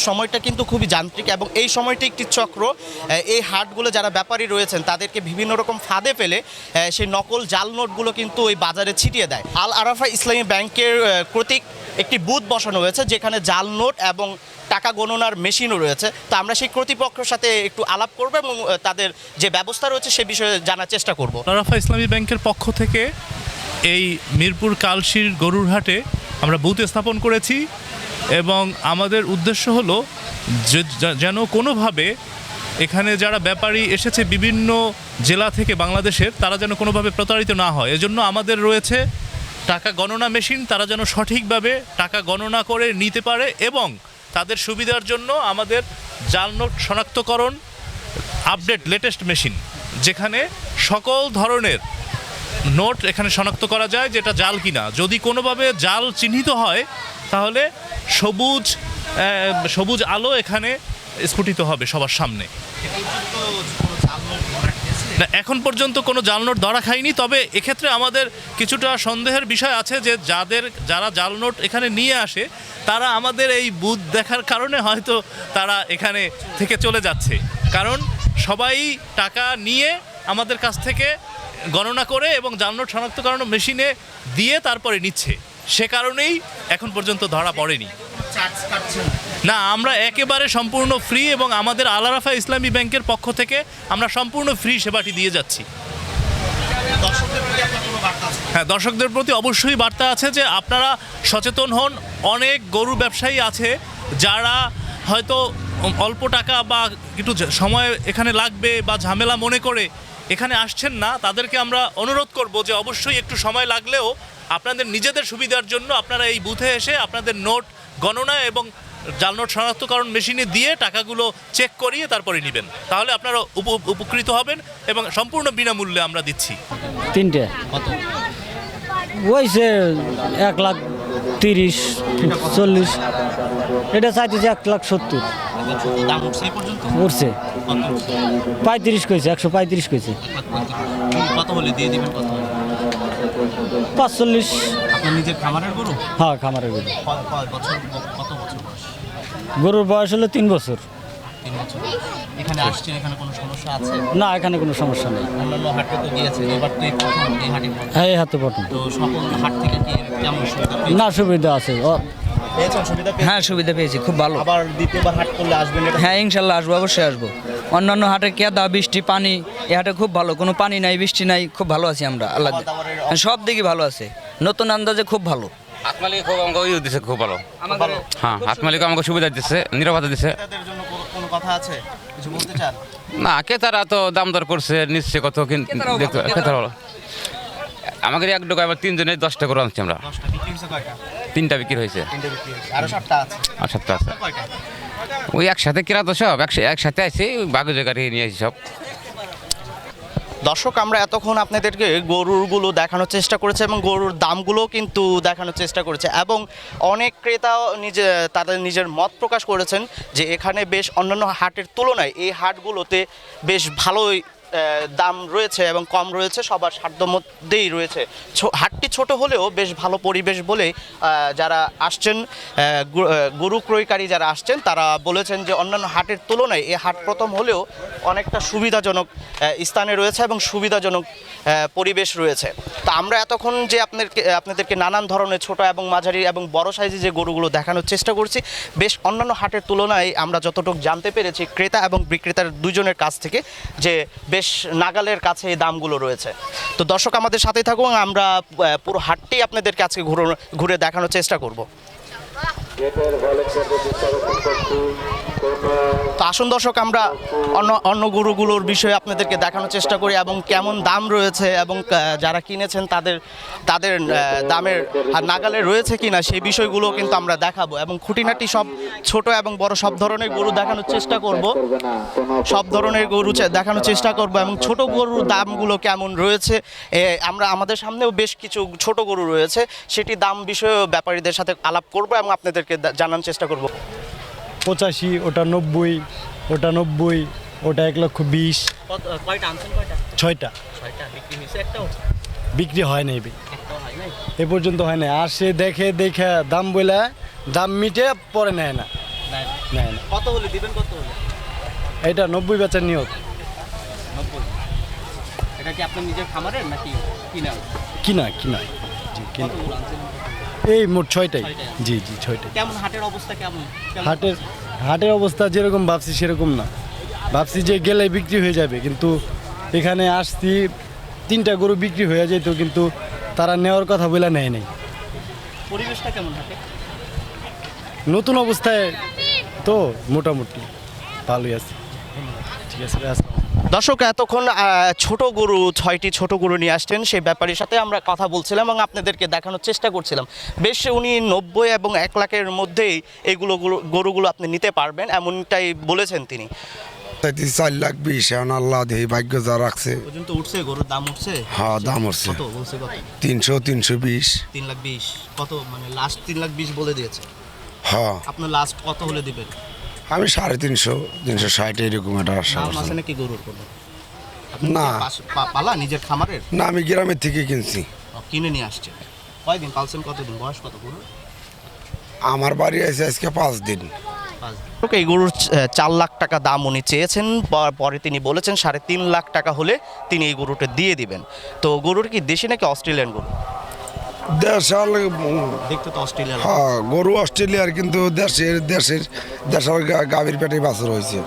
সময়টা কিন্তু খুবই যান্ত্রিক এবং এই সময়টা একটি চক্র এই হাটগুলো যারা ব্যাপারী রয়েছেন তাদেরকে বিভিন্ন রকম ফাঁদে ফেলে সেই নকল জাল নোটগুলো কিন্তু ওই বাজারে ছিটিয়ে দেয়। আল আরাফা ইসলামী ব্যাংকের কর্তৃক একটি বুথ বসানো হয়েছে যেখানে জাল নোট এবং টাকা গণনার মেশিনও রয়েছে। তো আমরা সেই কর্তৃপক্ষের সাথে একটু আলাপ করব এবং তাদের যে ব্যবস্থা রয়েছে সে বিষয়ে জানার চেষ্টা করব। আল আরাফা ইসলামী ব্যাংকের পক্ষ থেকে এই মিরপুর কালশির গরুর হাটে আমরা বুথ স্থাপন করেছি এবং আমাদের উদ্দেশ্য হলো যেন কোনোভাবে এখানে যারা ব্যাপারী এসেছে বিভিন্ন জেলা থেকে বাংলাদেশের তারা যেন কোনোভাবে প্রতারিত না হয়। এজন্য আমাদের রয়েছে টাকা গণনা মেশিন, তারা যেন সঠিকভাবে টাকা গণনা করে নিতে পারে এবং তাদের সুবিধার জন্য আমাদের জাল নোট শনাক্তকরণ আপডেট লেটেস্ট মেশিন, যেখানে সকল ধরনের নোট এখানে শনাক্ত করা যায় যেটা জাল কিনা। যদি কোনোভাবে জাল চিহ্নিত হয় তাহলে সবুজ আলো এখানে স্ফুটিত হবে সবার সামনে। না, এখন পর্যন্ত কোনো জাল নোট ধরা খায়নি, তবে এক্ষেত্রে আমাদের কিছুটা সন্দেহের বিষয় আছে যে যারা জাল নোট এখানে নিয়ে আসে তারা আমাদের এই বুথ দেখার কারণে হয়তো তারা এখানে থেকে চলে যাচ্ছে, কারণ সবাই টাকা নিয়ে আমাদের কাছ থেকে গণনা করে এবং জাল নোট শনাক্তকরণ মেশিনে দিয়ে তারপরে নিচ্ছে, সে কারণেই এখন পর্যন্ত ধরা পড়েনি। না, আমরা একেবারে সম্পূর্ণ ফ্রি এবং আমাদের আল আরাফা ইসলামী ব্যাংকের পক্ষ থেকে আমরা সম্পূর্ণ ফ্রি সেবাটি দিয়ে যাচ্ছি। হ্যাঁ, দর্শকদের প্রতি অবশ্যই বার্তা আছে যে আপনারা সচেতন হন। অনেক গরু ব্যবসায়ী আছে যারা হয়তো অল্প টাকা বা একটু সময় এখানে লাগবে বা ঝামেলা মনে করে এখানে আসছেন না, তাদেরকে আমরা অনুরোধ করব যে অবশ্যই একটু সময় লাগলেও আপনাদের নিজেদের সুবিধার জন্য আপনারা এই বুথে এসে আপনাদের নোট গণনা এবং জাল নোট শনাক্তকরণ মেশিনে দিয়ে টাকাগুলো চেক করিয়ে তারপরে নেবেন, তাহলে আপনারা উপকৃত হবেন এবং সম্পূর্ণ বিনামূল্যে আমরা দিচ্ছি। তিনটে ওইছে 1,30,40, এটা চাইতেছে 1,70,000 উঠছে। 35 কইছে, 135 কইছে। কত হলে দিয়ে দিবেন? কত? 45। আপনার নিজের খামারের গরু? হ্যাঁ, খামারের গরু। কত বছর বয়স? গরুর বয়স হলো 3 বছর। 3 বছর। এখানে আসছেন, এখানে কোনো সমস্যা আছে? না, এখানে কোনো সমস্যা নেই। অন্যান্য হাটে তো গিয়েছেন, এবার তো এই প্রথম এই হাটে। হ্যাঁ, এই হাতে প্রথম। তো সকল হাট থেকে কি কেমন সুবিধা? না, সুবিধা আছে। পেয়েছেন সুবিধা? হ্যাঁ, সুবিধা পেয়েছি, খুব ভালো। আবার দ্বিতীয়বার হাট করলে আসবেন? হ্যাঁ, ইনশাল্লাহ আসবো, অবশ্যই আসবো। অন্যান্য হাটে কেদা, বৃষ্টি, পানি, এই হাটে খুব ভালো, কোনো পানি নাই, বৃষ্টি নাই, খুব ভালো আছি আমরা। আল্লাহ সব দিকে ভালো আছে, নতুন আন্দাজে খুব ভালো। হাট মালিক খুব আমাকে দিচ্ছে, খুব ভালো। ভালো। হ্যাঁ, হাট মালিক আমাকে সুবিধা দিচ্ছে, নিরাপত্তা দিচ্ছে। ক্রেতাদের জন্য কোনো কথা আছে, কিছু বলতে চান? না, ক্রেতারা তো দাম দর করছে, নিচ্ছে কত, ক্রেতারা ভালো। আমাদের এক ডোকা আবার 3 জনের 10টা করে আনছি আমরা। 10টা বিক্রি হয়েছে? কয়টা? 3টা বিক্রি হয়েছে। 3টা বিক্রি হয়েছে, আরো 7টা আছে। আর 7টা আছে। কয়টা? ওই একসাথে কেনা তো সব একসাথে আছে, বাঘে জোগাড়ি নিয়ে আসি সব। দর্শক, আমরা এতক্ষণ আপনাদেরকে গরুরগুলো দেখানোর চেষ্টা করেছে এবং গরুর দামগুলো কিন্তু দেখানোর চেষ্টা করেছে এবং অনেক ক্রেতাও তাদের নিজের মত প্রকাশ করেছেন যে এখানে বেশ অন্যান্য হাটের তুলনায় এই হাটগুলোতে বেশ ভালোই দাম রয়েছে এবং কম রয়েছে, সবার সাধ্যের মধ্যেই রয়েছে। হাটটি ছোট হলেও বেশ ভালো পরিবেশ বলে যারা আসছেন গরু ক্রয়কারী যারা আসছেন তারা বলেছেন যে অন্যান্য হাটের তুলনায় এই হাট প্রথম হলেও অনেকটা সুবিধাজনক স্থানে রয়েছে এবং সুবিধাজনক পরিবেশ রয়েছে। তো আমরা এতক্ষণ যে আপনাদেরকে নানান ধরনের ছোট এবং মাঝারি এবং বড় সাইজে যে গরুগুলো দেখানোর চেষ্টা করছি, বেশ অন্যান্য হাটের তুলনায় আমরা যতটুকু জানতে পেরেছি ক্রেতা এবং বিক্রেতার দুজনের কাছ থেকে যে বেশ নাগালের কাছে এই দামগুলো রয়েছে। তো দর্শক, আমাদের সাথেই থাকুন, আমরা পুরো হাটটি আপনাদেরকে আজকে ঘুরে দেখানোর চেষ্টা করব। তো আসুন দর্শক, আমরা অন্য গরুগুলোর বিষয়ে আপনাদেরকে দেখানোর চেষ্টা করি এবং কেমন দাম রয়েছে এবং যারা কিনেছেন তাদের দামের নাগালে রয়েছে কিনা সেই বিষয়গুলো কিন্তু আমরা দেখাবো এবং খুঁটিনাটি সব ছোট এবং বড় সব ধরনের গরু দেখানোর চেষ্টা করব। সব ধরনের গরু দেখানোর চেষ্টা করব এবং ছোট গরুর দামগুলো কেমন রয়েছে। আমাদের সামনেও বেশ কিছু ছোট গরু রয়েছে, সেটি দাম বিষয়েও ব্যাপারীদের সাথে আলাপ করব এবং আপনাদেরকে জানানোর চেষ্টা করব। 85, ওটা 90, ওটা 90, ওটা 1,20,000। কয়টা আনছেন? কয়টা? 6টা। বিক্রি হয়েছে? একটাও বিক্রি হয় নাই, এ পর্যন্ত হয় না। আসে দেখে দাম বলে দাম মিটে পরে নেয় না। কত হলে দিবেন, কত হলে? এটা 90 বেচার নিয়ত। 90। এটা কি আপনার নিজের খামারের নাকি কিনা? কিনা কিনা জি কিনা। কতগুলো আনছেন? এই মোট 6টাই। ছয়টাই। জি জি 6টাই। কেমন হাটের অবস্থা কেমন? হাটের অবস্থা যেরকম ভাবছি সেরকম না। ভাবছি যে গেলে বিক্রি হয়ে যাবে, কিন্তু এখানে আসছি 3টা গরু বিক্রি হয়ে যেত, কিন্তু তারা নেওয়ার কথা বলে নেয় নাই। পরিবেশটা কেমন হাটে? নতুন অবস্থায় তো মোটামুটি ভালোই আছে। ঠিক আছে ভাই, আসসালামু আলাইকুম। দর্শক, এতক্ষণ ছোট গরু 6টি ছোট গরু নিয়ে আসছেন, সেই ব্যাপারীর সাথে আমরা কথা বলছিলাম এবং আপনাদেরকে দেখানোর চেষ্টা করছিলাম। বেশ উনি 90 এবং 1 লাখের মধ্যেই এগুলো গরুগুলো আপনি নিতে পারবেন এমনটাই বলেছেন তিনি। 4,20,000 এখন আল্লাহ দেহি ভাগ্য যা রাখছে। পর্যন্ত উঠছে গরুর দাম উঠছে? হ্যাঁ দাম উঠছে কত বলছে? কত? 300-320। 3,20,000। কত মানে লাস্ট 3,20,000 বলে দিয়েছে? হ্যাঁ আপনার লাস্ট কত হলে দিবেন? আমি 350-360 এরকম একটা আশা দাম করছি। আছে নাকি গরুর কোনো? আপনি না। পালা নিজের খামারের? না, আমি গ্রামের থেকে কিনছি। কিনে নিয়ে আসছেন। কয়দিন পালছেন? কতদিন বয়স? কত গরু? আমার বাড়ি আছে আজকে 5 দিন। এই গরুর 4 লাখ টাকা দাম উনি চেয়েছেন, পরে তিনি বলেছেন 3.5 লাখ টাকা হলে তিনি এই গরুটা দিয়ে দিবেন। তো গরুর কি দেশি নাকি অস্ট্রেলিয়ান গরু? দেশাল। দেখতে তো অস্ট্রেলিয়ান। হ্যাঁ গরু অস্ট্রেলিয়ার, কিন্তু দেশের গাভীর পেটে বাছুর হয়েছে।